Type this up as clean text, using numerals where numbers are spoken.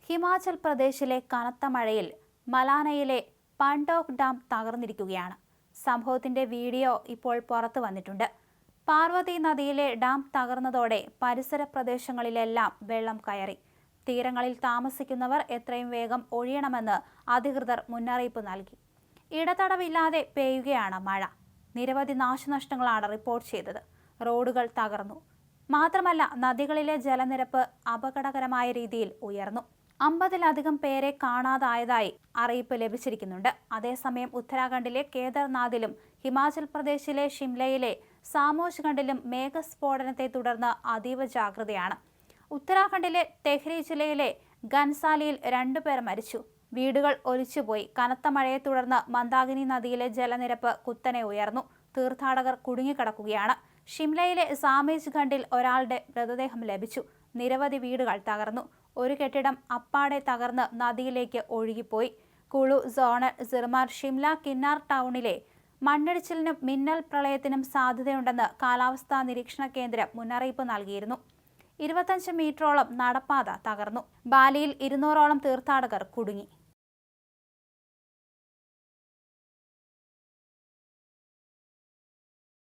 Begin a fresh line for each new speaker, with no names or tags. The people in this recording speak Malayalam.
ഹിമാചൽ പ്രദേശിലെ കനത്ത മഴയിൽ മലാനയിലെ പാൻഡോക് ഡാം തകർന്നിരിക്കുകയാണ്. സംഭവത്തിന്റെ വീഡിയോ ഇപ്പോൾ പുറത്തു വന്നിട്ടുണ്ട്. പാർവതി നദിയിലെ ഡാം തകർന്നതോടെ പരിസര പ്രദേശങ്ങളിലെല്ലാം വെള്ളം കയറി. തീരങ്ങളിൽ താമസിക്കുന്നവർ എത്രയും വേഗം ഒഴിയണമെന്ന് അധികൃതർ മുന്നറിയിപ്പ് നൽകി. ഇടതടവില്ലാതെ പെയ്യുകയാണ് മഴ. നിരവധി നാശനഷ്ടങ്ങളാണ് റിപ്പോർട്ട് ചെയ്തത്. റോഡുകൾ തകർന്നു. മാത്രമല്ല, നദികളിലെ ജലനിരപ്പ് അപകടകരമായ രീതിയിൽ ഉയർന്നു. 50-ലധികം പേരെ കാണാതായതായി അറിയിപ്പ് ലഭിച്ചിരിക്കുന്നുണ്ട്. അതേസമയം ഉത്തരാഖണ്ഡിലെ കേദർനാഥിലും ഹിമാചൽ പ്രദേശിലെ ഷിംലയിലെ സാമോജ്ഖണ്ഡിലും മേഘസ്ഫോടനത്തെ തുടർന്ന് അതീവ ജാഗ്രതയാണ്. ഉത്തരാഖണ്ഡിലെ തെഹ്രി ജില്ലയിലെ ഗൻസാലിയിൽ 2 പേർ മരിച്ചു. വീടുകൾ ഒലിച്ചുപോയി. കനത്ത മഴയെ തുടർന്ന് മന്ദാകിനി നദിയിലെ ജലനിരപ്പ് കുത്തനെ ഉയർന്നു. തീർത്ഥാടകർ കുടുങ്ങിക്കിടക്കുകയാണ്. ഷിംലയിലെ സാമോജ്ഖണ്ഡിൽ ഒരാളുടെ മൃതദേഹം ലഭിച്ചു. നിരവധി വീടുകൾ തകർന്നു. ഒരു കെട്ടിടം അപ്പാടെ തകർന്ന് നദിയിലേക്ക് ഒഴുകിപ്പോയി. കുളു, സോണൽ, സിർമാർ, ഷിംല, കിന്നാർ ടൗണിലെ മണ്ണിടിച്ചിലിനും മിന്നൽ പ്രളയത്തിനും സാധ്യതയുണ്ടെന്ന് കാലാവസ്ഥാ നിരീക്ഷണ കേന്ദ്രം മുന്നറിയിപ്പ് നൽകിയിരുന്നു. 25 മീറ്ററോളം നടപ്പാത തകർന്നു. ബാലിയിൽ 200ഓളം തീർത്ഥാടകർ കുടുങ്ങി.